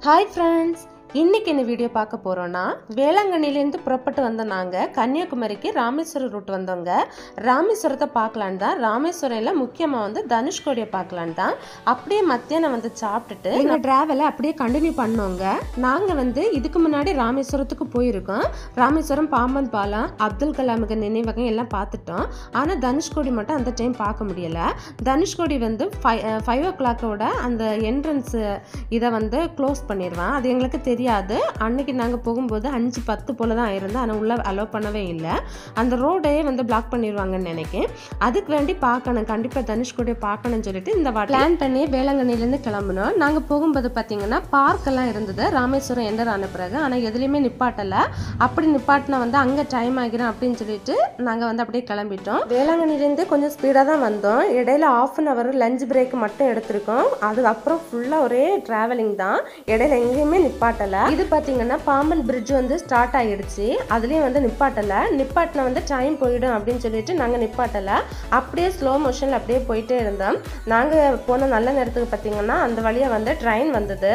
Hi friends! இன்னைக்கு என்ன video பார்க்க போறோம்னா வேளாங்கண்ணில இருந்து புறப்பட்டு வந்த நாங்க கன்னியாகுமரிக்கு ராமேஸ்வரம் ரூட் வந்தோங்க. ராமேஸ்வரத்தை பார்க்கலான்னு தான் ராமேஸ்வரம்ல முக்கியமா வந்து தனுஷ்கோடியை பார்க்கலான்னு தான் அப்படியே மத்தியானம் வந்து சாப்பிட்டுட்டு எங்க டிராவலை அப்படியே கண்டினியூ பண்ணோங்க. நாங்க வந்து இதுக்கு முன்னாடி ராமேஸ்வரத்துக்கு போயிருக்கோம். ராமேஸ்வரம் பாம்பன் பாலம் அப்துல் கலாமுக்கு நினைவகம் எல்லாம் பார்த்துட்டோம். ஆனா தனுஷ்கோடி மட்டும் அந்த டைம் பார்க்க முடியல. தனுஷ்கோடி வந்து 5 o'clock அந்த என்ட்ரன்ஸ் இதை வந்து க்ளோஸ் பண்ணிடுவான். அது எங்களுக்கு தெரியாது. அன்னைக்கு நாங்கள் போகும்போது 5:10 போல தான் ஆயிருந்தோம். ஆனால் உள்ள அலோவ் பண்ணவே இல்லை. அந்த ரோடையே வந்து பிளாக் பண்ணிடுவாங்கன்னு நினைக்கிறேன். அதுக்கு வேண்டி பார்க்கணும், கண்டிப்பாக தனுஷ்கோடியை பார்க்கணும்னு சொல்லிட்டு இந்த பிளான் பண்ணி வேளாங்கண்ணிலேருந்து கிளம்புனோம். நாங்கள் போகும்போது பார்த்தீங்கன்னா பார்க்கெல்லாம் இருந்தது ராமேஸ்வரம் என்டர் ஆன பிறகு. ஆனால் எதுலேயுமே நிப்பாட்டலை. அப்படி நிப்பாட்டினா வந்து அங்கே டைம் ஆகிரும் அப்படின்னு சொல்லிட்டு நாங்கள் வந்து அப்படியே கிளம்பிட்டோம். வேளாங்கண்ணிலேருந்து கொஞ்சம் ஸ்பீடாக தான் வந்தோம். இடையில 1/2 hour லஞ்ச் பிரேக் மட்டும் எடுத்திருக்கோம். அதுக்கப்புறம் ஃபுல்லாக ஒரே டிராவலிங் தான். இடையில எங்கேயுமே நிப்பாட்டலை. இது பார்த்தீங்கன்னா பாம்பன் பிரிட்ஜ் வந்து ஸ்டார்ட் ஆகிடுச்சு. அதுலேயும் வந்து நிப்பாட்டினா வந்து டைம் போயிடும் அப்படின்னு சொல்லிட்டு நாங்கள் நிப்பாட்டலை. அப்படியே ஸ்லோ மோஷனில் அப்படியே போயிட்டே இருந்தோம். நாங்கள் போன நல்ல நேரத்துக்கு பார்த்தீங்கன்னா அந்த வழியாக வந்து ட்ரெயின் வந்தது.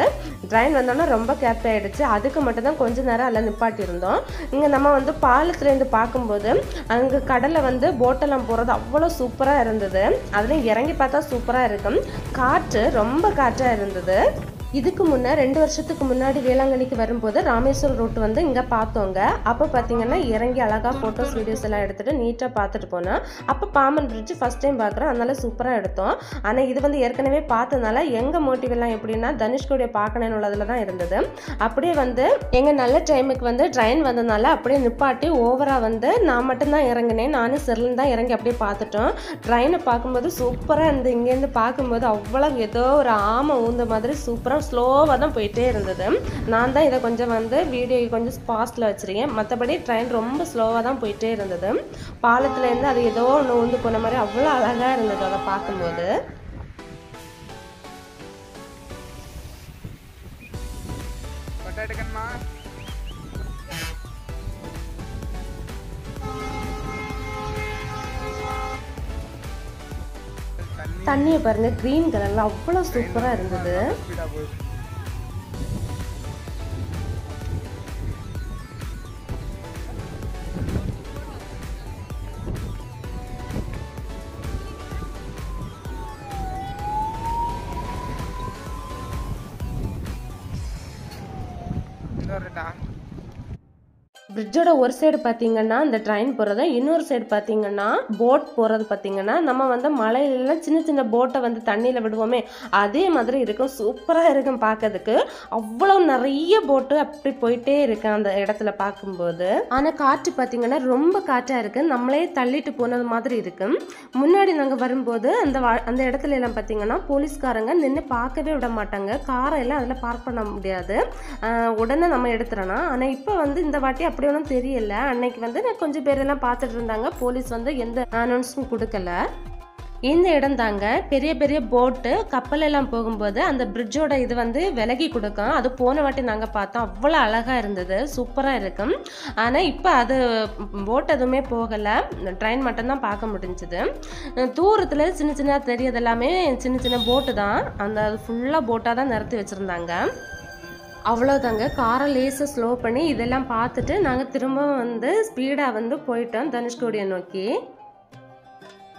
ட்ரெயின் வந்தோன்னா ரொம்ப கேப் ஆகிடுச்சு. அதுக்கு மட்டும்தான் கொஞ்ச நேரம் அதில் நிப்பாட்டியிருந்தோம். இங்கே நம்ம வந்து பாலத்துலேருந்து பார்க்கும்போது அங்கே கடலில் வந்து போட்டெல்லாம் போகிறது அவ்வளோ சூப்பராக இருந்தது. அதுலேயும் இறங்கி பார்த்தா சூப்பராக இருக்கும். காற்று ரொம்ப காற்றாக இருந்தது. இதுக்கு முன்னே 2 வருஷத்துக்கு முன்னாடி வேளாங்கண்ணிக்கு வரும்போது ராமேஸ்வரம் ரூட் வந்து இங்கே பார்த்தோங்க. அப்போ பார்த்தீங்கன்னா இறங்கி அழகாக ஃபோட்டோஸ் வீடியோஸ் எல்லாம் எடுத்துகிட்டு நீட்டாக பார்த்துட்டு போனோம். அப்போ பாம்பன் பிரிட்ஜ் ஃபஸ்ட் டைம் பார்க்குறோம். அதனால சூப்பராக எடுத்தோம். ஆனால் இது வந்து ஏற்கனவே பார்த்ததுனால எங்கள் மோட்டிவ் எல்லாம் எப்படின்னா தனுஷ்கோடியை பார்க்கணும்னு உள்ளதில் தான் இருந்தது. அப்படியே வந்து எங்கள் நல்ல டைமுக்கு வந்து ட்ரெயின் வந்ததுனால அப்படியே நிப்பாட்டி ஓவராக வந்து நான் மட்டும்தான் இறங்கினேன். நானும் செல்லுன்னு தான் இறங்கி அப்படியே பார்த்துட்டோம். ட்ரெயினை பார்க்கும்போது சூப்பராக இருந்து இங்கேருந்து பார்க்கும்போது அவ்வளோ ஏதோ ஒரு ஆமை ஊந்த மாதிரி சூப்பராக ஸ்லோவாக தான் போயிட்டே இருந்தது. நான் தான் இதை கொஞ்சம் வந்து வீடியோ கொஞ்சம் ஃபாஸ்ட்டில் வச்சுருக்கேன். மற்றபடி ட்ரெயின் ரொம்ப ஸ்லோவாக தான் போயிட்டே இருந்தது. பாலத்துலேருந்து அது ஏதோ ஒன்று ஊந்து போன மாதிரி அவ்வளோ அழகாக இருந்தது அதை பார்க்கும்போது. தண்ணியை பாருங்க, கிரீன் கலர்ல அவ்வளோ சூப்பராக இருந்தது. பிரிட்ஜோட ஒரு சைடு பார்த்தீங்கன்னா இந்த ட்ரெயின் போகிறது, இன்னொரு சைடு பார்த்தீங்கன்னா போட் போகிறது. பார்த்தீங்கன்னா நம்ம வந்து மலையில சின்ன சின்ன போட்டை வந்து தண்ணியில் விடுவோமே அதே மாதிரி இருக்கும். சூப்பராக இருக்கும் பார்க்கறதுக்கு. அவ்வளோ நிறைய போட்டு அப்படி போயிட்டே இருக்கு அந்த இடத்துல பார்க்கும்போது. ஆனால் காற்று பார்த்தீங்கன்னா ரொம்ப காற்றாக இருக்குது. நம்மளே தள்ளிட்டு போனது மாதிரி இருக்கும். முன்னாடி நாங்கள் வரும்போது அந்த இடத்துல எல்லாம் பார்த்தீங்கன்னா போலீஸ்காரங்க நின்று பார்க்கவே விட மாட்டாங்க. காரை எல்லாம் அதில் பார்க் பண்ண முடியாது. உடனே நம்ம எடுத்துடணும். ஆனால் இப்போ வந்து இந்த வாட்டி அப்படி ஒன்றும் தெரியல. அன்னைக்கு வந்து கொஞ்சம் பேரெல்லாம் பார்த்துட்டு இருந்தாங்க. போலீஸ் வந்து எந்த அனௌன்ஸும் கொடுக்கல. இந்த இடம் தாங்க பெரிய பெரிய போட்டு கப்பல் எல்லாம் போகும்போது அந்த பிரிட்ஜோட இது வந்து விலகி கொடுக்கும். அது போன வாட்டி நாங்கள் பார்த்தோம். அவ்வளோ அழகாக இருந்தது, சூப்பராக இருக்கும். ஆனால் இப்போ அது போட் எதுவுமே போகலை. ட்ரெயின் மட்டும்தான் பார்க்க முடிஞ்சுது. தூரத்தில் சின்ன சின்ன தெரியாது எல்லாமே சின்ன சின்ன போட்டு தான். அந்த ஃபுல்லாக போட்டாக தான் நிறுத்தி வச்சுருந்தாங்க. அவ்வளோதாங்க. காரை லேசாக ஸ்லோ பண்ணி இதெல்லாம் பார்த்துட்டு நாங்கள் திரும்ப வந்து ஸ்பீடாக வந்து போயிட்டோம் தனுஷ்கோடியை நோக்கி.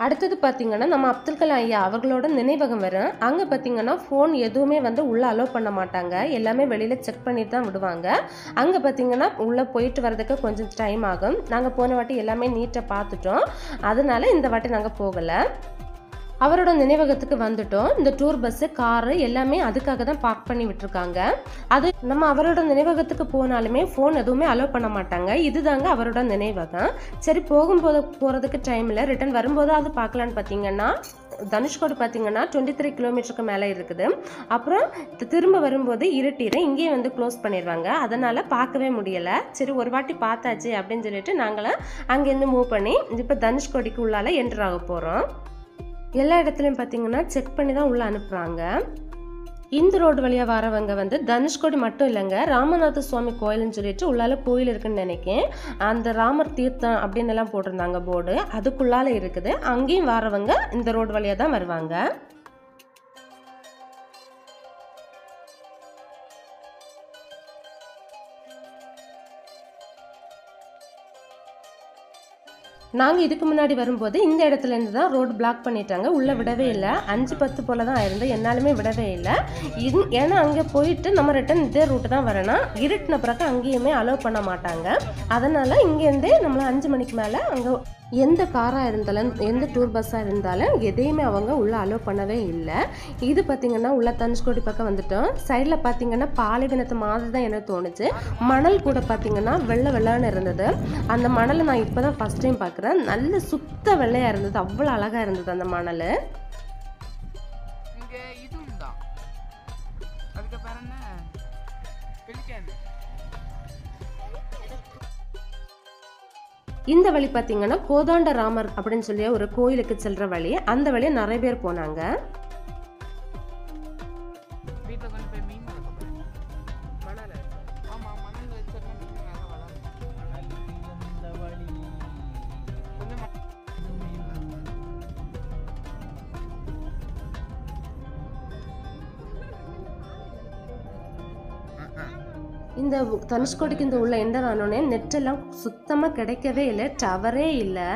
அடுத்தது பார்த்தீங்கன்னா நம்ம அப்துல் கலாம் ஐயா அவர்களோட நினைவகம் வரும். அங்கே பார்த்தீங்கன்னா ஃபோன் எதுவுமே வந்து உள்ளே அலோவ் பண்ண மாட்டாங்க. எல்லாமே வெளியில் செக் பண்ணிட்டு தான் விடுவாங்க. அங்கே பார்த்தீங்கன்னா உள்ளே போயிட்டு வர்றதுக்கு கொஞ்சம் டைம் ஆகும். நாங்கள் போன வாட்டி எல்லாமே நீட்டாக பார்த்துட்டோம். அதனால இந்த வாட்டி நாங்கள் போகலை. அவரோட நினைவகத்துக்கு வந்துட்டோம். இந்த டூர் பஸ்ஸு காரு எல்லாமே அதுக்காக தான் பார்க் பண்ணி விட்டுருக்காங்க. அது நம்ம அவரோட நினைவகத்துக்கு போனாலுமே ஃபோன் எதுவுமே அலோவ் பண்ண மாட்டாங்க. இதுதாங்க அவரோட நினைவகம். சரி, போகிறதுக்கு டைமில் ரிட்டர்ன் வரும்போது அது பார்க்கலான்னு பார்த்தீங்கன்னா தனுஷ்கோடி பார்த்தீங்கன்னா 23 கிலோமீட்டருக்கு மேலே இருக்குது. அப்புறம் திரும்ப வரும்போது இருட்டிடும். இங்கேயும் வந்து க்ளோஸ் பண்ணிடுவாங்க. அதனால் பார்க்கவே முடியலை. சரி, ஒரு வாட்டி பார்த்தாச்சு அப்படின்னு சொல்லிட்டு நாங்களும் அங்கேருந்து மூவ் பண்ணி இப்போ தனுஷ்கோடிக்கு உள்ளால என்டர் ஆக போகிறோம். எல்லா இடத்துலையும் பார்த்தீங்கன்னா செக் பண்ணி தான் உள்ளே அனுப்புகிறாங்க. இந்த ரோடு வழியாக வரவங்க வந்து தனுஷ்கோடி மட்டும் இல்லைங்க, ராமநாத சுவாமி கோயில்னு சொல்லிட்டு உள்ளால கோயில் இருக்குன்னு நினைக்கிறேன். அந்த ராமர் தீர்த்தம் அப்படின்னு எல்லாம் போட்டிருந்தாங்க போர்டு, அதுக்குள்ளால இருக்குது. அங்கேயும் வரவங்க இந்த ரோடு வழியாக தான் வருவாங்க. நாங்கள் இதுக்கு முன்னாடி வரும்போது இந்த இடத்துல இருந்து தான் ரோடு பிளாக் பண்ணிட்டாங்க, உள்ளே விடவே இல்லை. 5-10 போல் தான் ஆயிருந்து, என்னாலுமே விடவே இல்லை. ஏன்னா அங்கே போயிட்டு நம்ம ரிட்டன் இதே ரூட்டு தான் வரணும். இருட்டின பிறகு அங்கேயுமே அலோவ் பண்ண மாட்டாங்க. அதனால் இங்கேருந்தே நம்மளை 5 மணிக்கு மேலே அங்கே எந்த காராக இருந்தாலும் எந்த டூர் பஸ்ஸாக இருந்தாலும் எதையுமே அவங்க உள்ளே அலோவ் பண்ணவே இல்லை. இது பார்த்திங்கன்னா உள்ள தனுஷ்கோடி பக்கம் வந்துட்டோம். சைடில் பார்த்திங்கன்னா பாலைவனத்து மாதிரி தான் எனக்கு தோணுச்சு. மணல் கூட பார்த்திங்கன்னா வெள்ளை வெள்ளைன்னு இருந்தது. அந்த மணலை நான் இப்போ தான் ஃபஸ்ட் டைம் பார்க்குறேன். நல்ல சுத்த வெள்ளையாக இருந்தது, அவ்வளோ அழகாக இருந்தது அந்த மணல். இந்த வழி பார்த்தீங்கன்னா கோதாண்ட ராமர் அப்படின்னு சொல்லி ஒரு கோயிலுக்கு செல்ற வழி. அந்த வழியை நிறைய பேர் போனாங்க. இந்த தனுஷ்கோடிக்கு இந்த உள்ள என்டர் ஆனோடனே நெட்டெல்லாம் சுத்தமாக கிடைக்கவே இல்லை, டவரே இல்லை.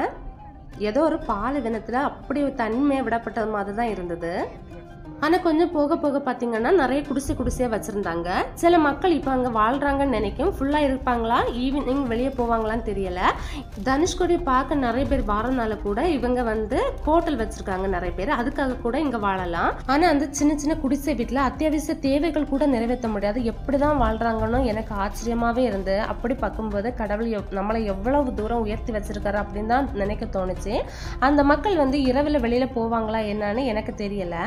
ஏதோ ஒரு பாலைவனத்தில் அப்படி தனிமையாக விடப்பட்டது மாதிரி தான் இருந்தது. ஆனால் கொஞ்சம் போக போக பார்த்தீங்கன்னா நிறைய குடிசையாக வச்சுருந்தாங்க. சில மக்கள் இப்போ அங்கே வாழ்கிறாங்கன்னு நினைக்கும். ஃபுல்லாக இருப்பாங்களா, ஈவினிங் வெளியே போவாங்களான்னு தெரியலை. தனுஷ்கோடி பார்க்க நிறைய பேர் வரனால கூட இவங்க வந்து ஹோட்டல் வச்சுருக்காங்க நிறைய பேர், அதுக்காக கூட இங்கே வாழலாம். ஆனால் அந்த சின்ன சின்ன குடிசை வீட்டில் அத்தியாவசிய தேவைகள் கூட நிறைவேற்ற முடியாது. எப்படி தான் வாழ்கிறாங்கன்னு எனக்கு ஆச்சரியமாகவே இருந்து. அப்படி பார்க்கும்போது கடவுள் நம்மளை எவ்வளவு தூரம் உயர்த்தி வச்சிருக்காரு அப்படின்னு தான் நினைக்க தோணுச்சு. அந்த மக்கள் வந்து இரவில் வெளியில் போவாங்களா என்னன்னு எனக்கு தெரியலை.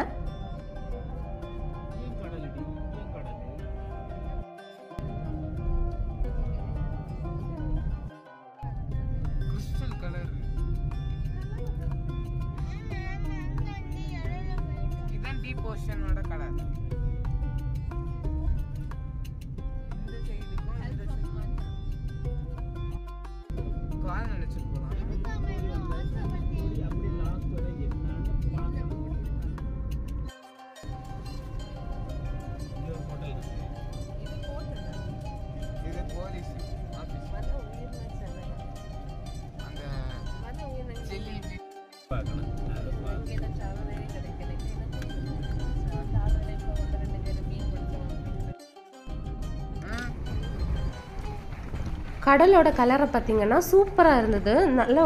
கடலோட கலரை பார்த்தீங்கன்னா சூப்பராக இருந்தது. நல்ல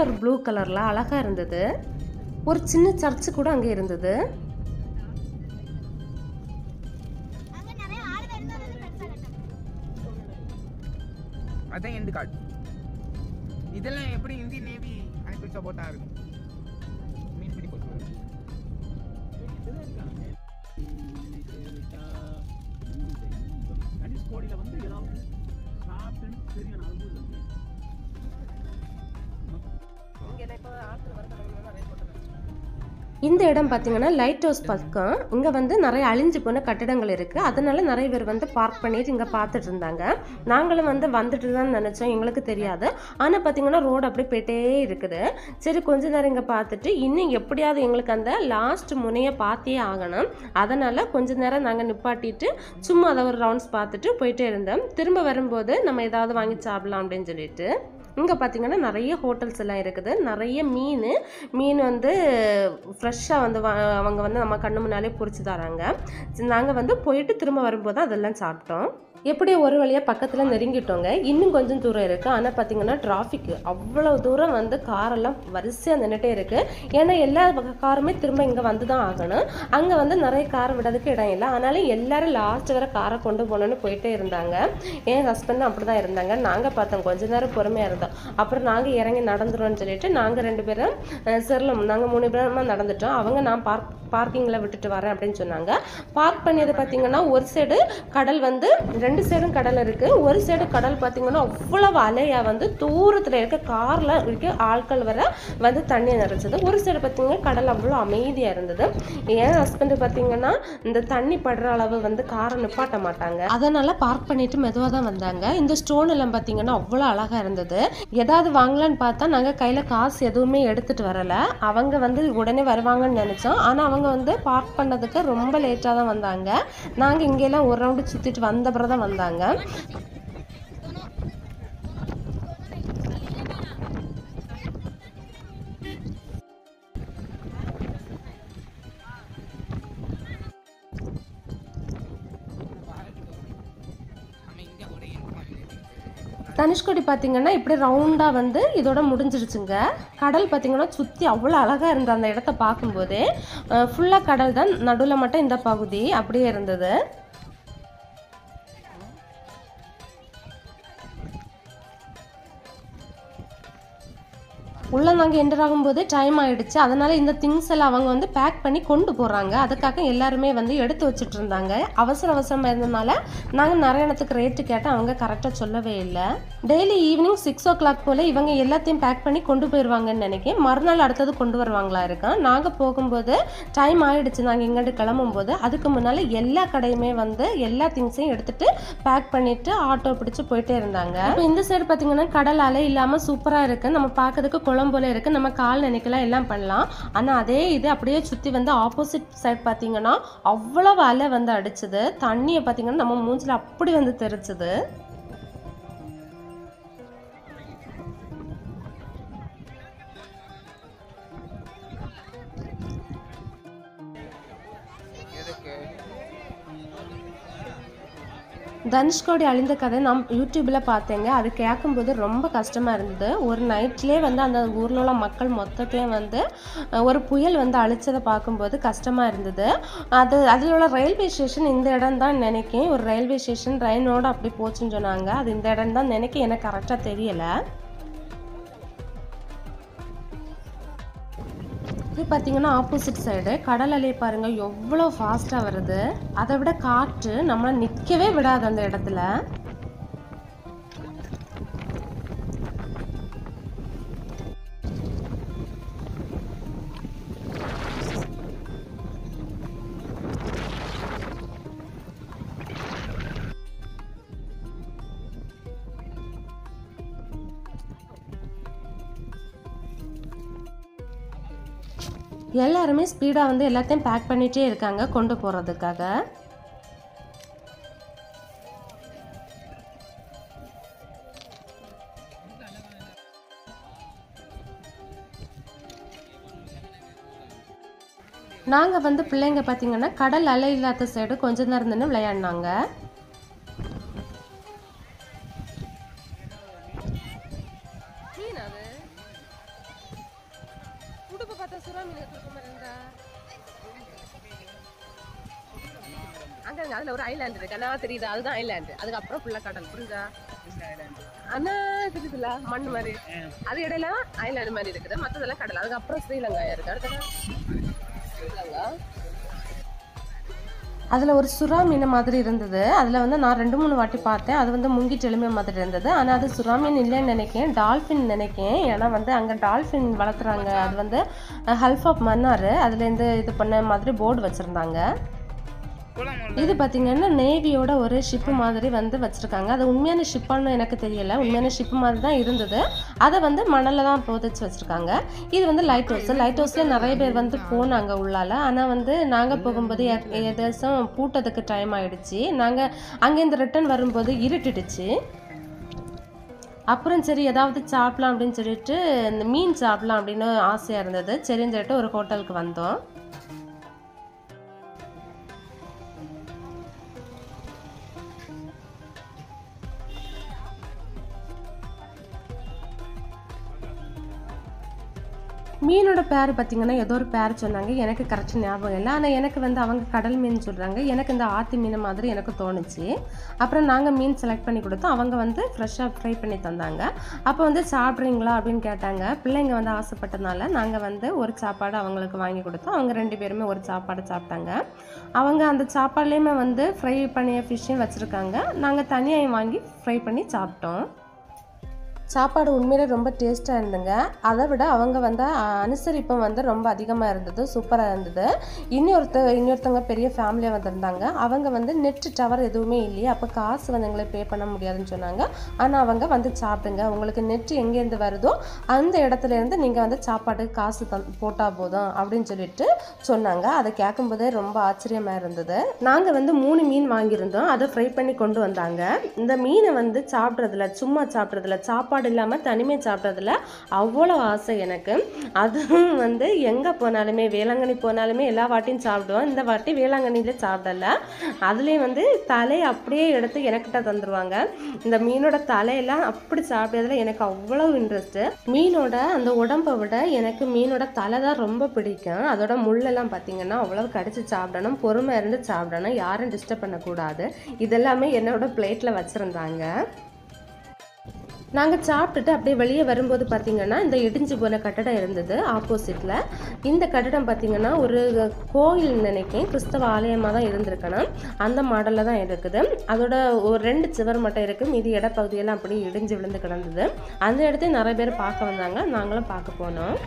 ஒரு ப்ளூ கலரில் அழகாக இருந்தது. ஒரு சின்ன சர்ச்சு கூட அங்கே இருந்தது. அதான் எண்டு கார்டு. இதெல்லாம் எப்படி இந்தியன் நேவி அனுப்பி சப்போர்ட்டாக இருக்கும். மீன்பிடி போட்டு தனுஷ்கோடியில் வந்து ஏதாவது சாப்பிட்டுன்னு பெரிய நாள் இந்த இடம் பார்த்தீங்கன்னா லைட் ஹவுஸ் பக்கம். இங்கே வந்து நிறைய அழிஞ்சு போன கட்டிடங்கள் இருக்குது. அதனால நிறைய பேர் வந்து பார்க் பண்ணிட்டு இங்கே பார்த்துட்டு இருந்தாங்க. நாங்களும் வந்துட்டு தான் நினச்சோம், எங்களுக்கு தெரியாது. ஆனால் பார்த்தீங்கன்னா ரோடு அப்படியே போயிட்டே இருக்குது. சரி கொஞ்ச நேரம் இங்கே பார்த்துட்டு இன்னும் எப்படியாவது எங்களுக்கு அந்த லாஸ்ட் முனையை பார்த்தே ஆகணும். அதனால் கொஞ்ச நேரம் நாங்கள் நிப்பாட்டிட்டு சும்மா அதை ஒரு ரவுண்ட்ஸ் பார்த்துட்டு போயிட்டே இருந்தோம். திரும்ப வரும்போது நம்ம ஏதாவது வாங்கி சாப்பிடலாம் அப்படின்னு சொல்லிட்டு. இங்கே பார்த்தீங்கன்னா நிறைய ஹோட்டல்ஸ் எல்லாம் இருக்குது. நிறைய மீன் வந்து ஃப்ரெஷ்ஷாக வந்து அவங்க வந்து நம்ம கண்ணு முன்னாலே பொரிச்சு தராங்க. நாங்கள் வந்து போயிட்டு திரும்ப வரும்போது அதெல்லாம் சாப்பிட்டோம். எப்படியோ ஒரு வழியாக பக்கத்தில் நெருங்கிட்டோங்க. இன்னும் கொஞ்சம் தூரம் இருக்குது. ஆனால் பார்த்தீங்கன்னா டிராஃபிக்கு அவ்வளோ தூரம் வந்து காரெல்லாம் வரிசையாக நின்றுட்டே இருக்குது. ஏன்னா எல்லா காருமே திரும்ப இங்கே வந்து தான் ஆகணும். அங்கே வந்து நிறைய கார் விடுறதுக்கு இடம் இல்லை. ஆனாலும் எல்லோரும் லாஸ்ட் வரை காரை கொண்டு போகணுன்னு போயிட்டே இருந்தாங்க. என் ஹஸ்பண்டும் அப்படி தான் இருந்தாங்க. நாங்கள் பார்த்தோம் கொஞ்ச நேரம் பொறுமையாக இருந்தோம். அப்புறம் நாங்கள் இறங்கி நடந்துருவோம்னு சொல்லிட்டு நாங்கள் 2 பேரும் செல்லம் நாங்கள் 3 பேருமா நடந்துட்டோம். அவங்க நான் பார்க்கிங்கில் விட்டுட்டு வரேன் அப்படின்னு சொன்னாங்க. பார்க் பண்ணியது பார்த்தீங்கன்னா ஒரு சைடு கடல் வந்து 2 சைடும் கடல் இருக்குது. ஒரு சைடு கடல் பார்த்தீங்கன்னா அவ்வளவு அலையாக வந்து தூரத்தில் இருக்க காரில் இருக்க ஆட்கள் வர வந்து தண்ணியை நிறைச்சது. ஒரு சைடு பார்த்தீங்கன்னா கடல் அவ்வளோ அமைதியாக இருந்தது. என் ஹஸ்பண்டு பார்த்தீங்கன்னா இந்த தண்ணி படுற அளவு வந்து காரை நிப்பாட்ட மாட்டாங்க. அதனால் பார்க் பண்ணிட்டு மெதுவாக தான் வந்தாங்க. இந்த ஸ்டோன் எல்லாம் பார்த்தீங்கன்னா அவ்வளோ அழகாக இருந்தது. ஏதாவது வாங்கலான்னு பார்த்தா நாங்கள் கையில் காசு எதுவுமே எடுத்துகிட்டு வரலை. அவங்க வந்து உடனே வருவாங்கன்னு நினச்சோம். ஆனால் அவங்க வந்து பார்க் பண்ணதுக்கு ரொம்ப லேட்டாக தான் வந்தாங்க. நாங்கள் இங்கெல்லாம் ஒரு ரவுண்டு சுற்றிட்டு வந்த பிறகு தான் வந்தாங்க. தனுஷ்கோடி பார்த்திங்கன்னா இப்படி ரவுண்டாக வந்து இதோட முடிஞ்சிருச்சுங்க. கடல் பார்த்திங்கன்னா சுற்றி அவ்வளோ அழகாக இருந்தது. அந்த இடத்த பார்க்கும்போதே ஃபுல்லாக கடல் தான், நடுவில் மட்டும் இந்த பகுதி அப்படியே இருந்தது. உள்ளே நாங்கள் என்டர் ஆகும்போது டைம் ஆகிடுச்சு. அதனால் இந்த திங்ஸ் எல்லாம் அவங்க வந்து பேக் பண்ணி கொண்டு போகிறாங்க. அதுக்காக எல்லாருமே வந்து எடுத்து வச்சுட்டு இருந்தாங்க. அவசரமாக இருந்ததுனால நாங்கள் நிறைய இடத்துக்கு ரேட்டு கேட்டால் அவங்க கரெக்டாக சொல்லவே இல்லை. டெய்லி ஈவினிங் 6 o'clock போல் இவங்க எல்லாத்தையும் பேக் பண்ணி கொண்டு போயிடுவாங்கன்னு நினைக்கிறேன். மறுநாள் அடுத்தது கொண்டு வருவாங்களா இருக்கேன். நாங்கள் போகும்போது டைம் ஆகிடுச்சு. நாங்கள் இங்கிட்டு கிளம்பும்போது அதுக்கு முன்னால் எல்லா கடையுமே வந்து எல்லா திங்ஸையும் எடுத்துகிட்டு பேக் பண்ணிவிட்டு ஆட்டோ பிடிச்சி போயிட்டே இருந்தாங்க. இப்போ இந்த சைடு பார்த்திங்கன்னா கடல் அலை இல்லாமல் சூப்பராக இருக்குது. நம்ம பார்க்கறதுக்கு குளம் போல இருக்கு. நம்ம கால் நினைக்கலாம் எல்லாம் பண்ணலாம். ஆனா அதே இது அப்படியே சுத்தி வந்து ஆப்போசிட் சைட் பாத்தீங்கன்னா அவ்வளவு அலை வந்து அடிச்சது. தண்ணியை பாத்தீங்கன்னா நம்ம மூஞ்சில அப்படி வந்து தெரிச்சது. தனுஷ்கோடி அழிந்த கதை நான் யூடியூப்பில் பார்த்தேங்க. அது கேட்கும்போது ரொம்ப கஷ்டமாக இருந்தது. ஒரு நைட்லேயே வந்து அந்த ஊரில் உள்ள மக்கள் மொத்தத்தையும் வந்து ஒரு புயல் வந்து அழிச்சதை பார்க்கும்போது கஷ்டமாக இருந்தது. அதில் உள்ள ரயில்வே ஸ்டேஷன் இந்த இடம் தான் நினைக்கிறேன். ஒரு ரயில்வே ஸ்டேஷன் ட்ரெயினோடு அப்படி போச்சுன்னு சொன்னாங்க. அது இந்த இடம் தான் நினைக்க எனக்கு கரெக்டாக தெரியலை. இது பார்த்தீங்கன்னா ஆப்போசிட் சைடு கடல் அலையை பாருங்கள் எவ்வளோ ஃபாஸ்ட்டாக வருது. அதை விட காற்று நம்மளை நிற்கவே விடாது அந்த இடத்துல. எல்லாருமே ஸ்பீடாக வந்து எல்லாத்தையும் பேக் பண்ணிகிட்டே இருக்காங்க கொண்டு போகிறதுக்காக. நாங்கள் வந்து பிள்ளைங்க பார்த்தீங்கன்னா கடல் அலை இல்லாத சைடு கொஞ்சம் நேரம் நின்று விளையாடினாங்க. அதுல ஒரு ஐலாண்ட் இருக்கு, ஆனா தெரியுது அதுதான் ஐலாண்ட். அதுக்கப்புறம் ஃபுல்லா கடல், புரியுதா? ஆனா தெரியுதுல மண் மாதிரி, அது இடையில ஐலாண்ட் மாதிரி இருக்குது, மற்றதெல்லாம் கடல். அதுக்கப்புறம் ஸ்ரீலங்கா இருக்கு. அடுத்தது ஸ்ரீலங்கா. அதில் ஒரு சுறா மீன் மாதிரி இருந்தது. அதில் வந்து நான் 2-3 வாட்டி பார்த்தேன். அது வந்து முங்கிட்டு எலும்பு மாதிரி இருந்தது. ஆனால் அது சுறா மீன் இல்லைன்னு நினைக்கிறேன், டால்ஃபின் நினைக்கிறேன். ஏன்னா வந்து அங்கே டால்ஃபின் வளர்த்துறாங்க. அது வந்து ஹல்ஃப் ஆஃப் மன்னார் அதுலேருந்து இது பண்ண மாதிரி போர்டு வச்சுருந்தாங்க. இது பார்த்தீங்கன்னா நேவியோட ஒரு ஷிப்பு மாதிரி வந்து வச்சுருக்காங்க. அது உண்மையான ஷிப்பான்னு எனக்கு தெரியலை, உண்மையான ஷிப்பு மாதிரி தான் இருந்தது. அதை வந்து மணலில் தான் புதைச்சி வச்சுருக்காங்க. இது வந்து லைட் ஹவுஸ். லைட் ஹவுஸில் நிறைய பேர் வந்து போனாங்க உள்ளால. ஆனால் வந்து நாங்கள் போகும்போது ஏதாச்சும் பூட்டதுக்கு டைம் ஆகிடுச்சு. நாங்கள் அங்கேருந்து ரிட்டர்ன் வரும்போது இருட்டிடுச்சு. அப்புறம் சரி ஏதாவது சாப்பிடலாம் அப்படின்னு சொல்லிட்டு இந்த மீன் சாப்பிடலாம் அப்படின்னு ஆசையாக இருந்தது. சரின்னு சொல்லிட்டு ஒரு ஹோட்டலுக்கு வந்தோம். மீனோட பேர் பார்த்தீங்கன்னா ஏதோ ஒரு பேர் சொன்னாங்க, எனக்கு கரெக்டாக ஞாபகம் இல்லை. ஆனால் எனக்கு வந்து அவங்க கடல் மீன் சொல்கிறாங்க, எனக்கு இந்த ஆத்தி மீன் மாதிரி எனக்கு தோணுச்சு. அப்புறம் நாங்கள் மீன் செலக்ட் பண்ணி கொடுத்தோம். அவங்க வந்து ஃப்ரெஷ்ஷாக ஃப்ரை பண்ணி தந்தாங்க. அப்போ வந்து சாப்பிட்றீங்களா அப்படின்னு கேட்டாங்க. பிள்ளைங்க வந்து ஆசைப்பட்டதுனால நாங்கள் வந்து ஒரு சாப்பாடு அவங்களுக்கு வாங்கி கொடுத்தோம். அவங்க 2 பேருமே ஒரு சாப்பாடு சாப்பிட்டாங்க. அவங்க அந்த சாப்பாடுலேயுமே வந்து ஃப்ரை பண்ணிய ஃபிஷ்ஷையும் வச்சுருக்காங்க. நாங்கள் தனியாக வாங்கி ஃப்ரை பண்ணி சாப்பிட்டோம். சாப்பாடு உண்மையிலே ரொம்ப டேஸ்ட்டாக இருந்துங்க. அதை விட அவங்க வந்து அனுசரிப்பும் வந்து ரொம்ப அதிகமாக இருந்தது, சூப்பராக இருந்தது. இன்னொருத்தவங்க பெரிய ஃபேமிலியாக வந்திருந்தாங்க. அவங்க வந்து நெட் டவர் எதுவுமே இல்லையே, அப்போ காசு வந்து எங்களை பே பண்ண முடியாதுன்னு சொன்னாங்க. ஆனால் அவங்க வந்து சாப்பிடுங்க, உங்களுக்கு நெட் எங்கேருந்து வருதோ அந்த இடத்துலேருந்து நீங்கள் வந்து சாப்பாடு காசு போட்டால் போதும் அப்படின்னு சொல்லிட்டு சொன்னாங்க. அதை கேட்கும்போதே ரொம்ப ஆச்சரியமாக இருந்தது. நாங்கள் வந்து 3 மீன் வாங்கியிருந்தோம். அதை ஃப்ரை பண்ணி கொண்டு வந்தாங்க. இந்த மீனை வந்து சாப்பிட்றதுல சும்மா சாப்பிட்றதுல சாப்பாடு சாப்பாடு இல்லாமல் தனிமை சாப்பிட்றதுல அவ்வளோ ஆசை எனக்கு. அதுவும் வந்து எங்கே போனாலுமே, வேளாங்கண்ணி போனாலுமே எல்லா வாட்டியும் சாப்பிடுவோம். இந்த வாட்டி வேளாங்கண்ணியில் சாப்பிடல. அதுலேயும் வந்து தலையை அப்படியே எடுத்து எனக்கிட்ட தந்துடுவாங்க. இந்த மீனோட தலையெல்லாம் அப்படி சாப்பிட்றதுல எனக்கு அவ்வளோ இன்ட்ரெஸ்ட்டு. மீனோட அந்த உடம்பை விட எனக்கு மீனோட தலை தான் ரொம்ப பிடிக்கும். அதோட முள்ளெல்லாம் பார்த்தீங்கன்னா அவ்வளோ கடிச்சு சாப்பிடணும், பொறுமை இருந்து சாப்பிடணும், யாரும் டிஸ்டர்ப் பண்ணக்கூடாது. இதெல்லாமே என்னோட பிளேட்டில் வச்சுருந்தாங்க. நாங்கள் சாப்பிட்டுட்டு அப்படியே வெளியே வரும்போது பார்த்திங்கன்னா இந்த இடிஞ்சு போன கட்டடம் இருந்தது ஆப்போசிட்டில். இந்த கட்டடம் பார்த்திங்கன்னா ஒரு கோயில் நினைக்கிறேன், கிறிஸ்தவ ஆலயமாக தான் இருந்திருக்கணும். அந்த மாடலில் தான் இருக்குது. அதோட ஒரு 2 சுவர் மட்டும் இருக்குது, மீதி இடப்பகுதியெல்லாம் அப்படியே இடிஞ்சு விழுந்து கிடந்தது. அந்த இடத்தையும் நிறைய பேர் பார்க்க வந்தாங்க, நாங்களும் பார்க்க போனோம்.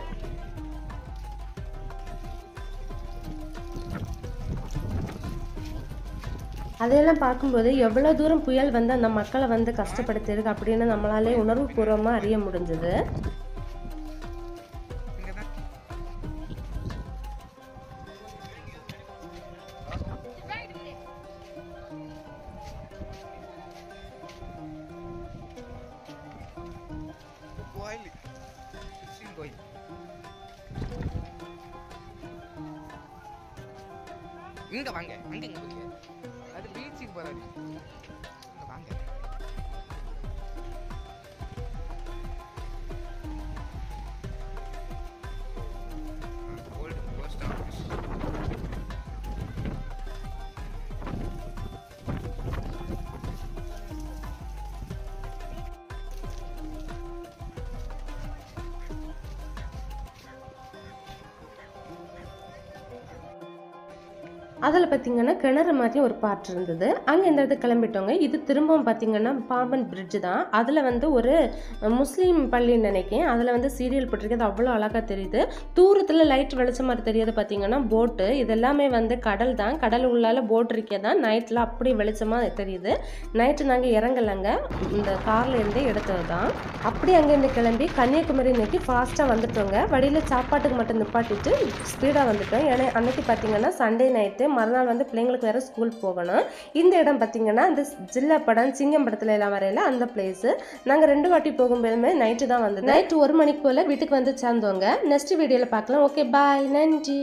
அதையெல்லாம் பார்க்கும்போது எவ்வளோ தூரம் புயல் வந்து அந்த மக்களை வந்து கஷ்டப்படுத்தியிருக்கு அப்படின்னு நம்மளாலே உணர்வு பூர்வமாக அறிய முடிஞ்சது. இங்க வாங்க, அங்க இங்க போங்க. அது பீச்சுக்கு போறாரு. இங்க வாங்க. Old post office. அதில் பார்த்திங்கன்னா கிணறு மாதிரி ஒரு பார்ட் இருந்தது. அங்கே இந்த இடத்துக்கு கிளம்பிட்டோங்க. இது திரும்பவும் பார்த்திங்கன்னா பாம்பன் பிரிட்ஜு தான். அதில் வந்து ஒரு முஸ்லீம் பள்ளின்னு நினைக்கிறேன். அதில் வந்து சீரியல் போட்டிருக்கிறது அவ்வளோ அழகாக தெரியுது. தூரத்தில் லைட் வெளிச்சம் மாதிரி தெரியாது பார்த்திங்கன்னா போட்டு. இதெல்லாமே வந்து கடல் தான். கடல் உள்ளால போட் இருக்கே தான் நைட்டில் அப்படி வெளிச்சமாக தெரியுது. நைட்டு நாங்கள் இறங்கலைங்க, இந்த காரில் இருந்தே எடுத்தது தான். அப்படி அங்கேருந்து கிளம்பி கன்னியாகுமரி இன்னைக்கு ஃபாஸ்ட்டாக வந்துட்டோங்க. வழியில் சாப்பாட்டுக்கு மட்டும் நிப்பாட்டிட்டு ஸ்பீடாக வந்துட்டோம். ஏன்னா அன்னைக்கு பார்த்திங்கன்னா சண்டே நைட்டு, மறுநாள் வந்து பிள்ளைங்களுக்கு வேற ஸ்கூல் போகணும். இந்த இடம் பார்த்தீங்கன்னா இந்த ஜில்லா படம் சிங்கம் படத்துல எல்லாம் வரையில அந்த பிளேஸ். நாங்கள் 2 வாட்டி போகும்போதுமே நைட்டு தான் வந்தது. நைட்டு 1 மணிக்கு போல வீட்டுக்கு வந்து சேர்ந்தோங்க. நெக்ஸ்ட் வீடியோவில் பார்க்கலாம். ஓகே, பாய், நன்றி.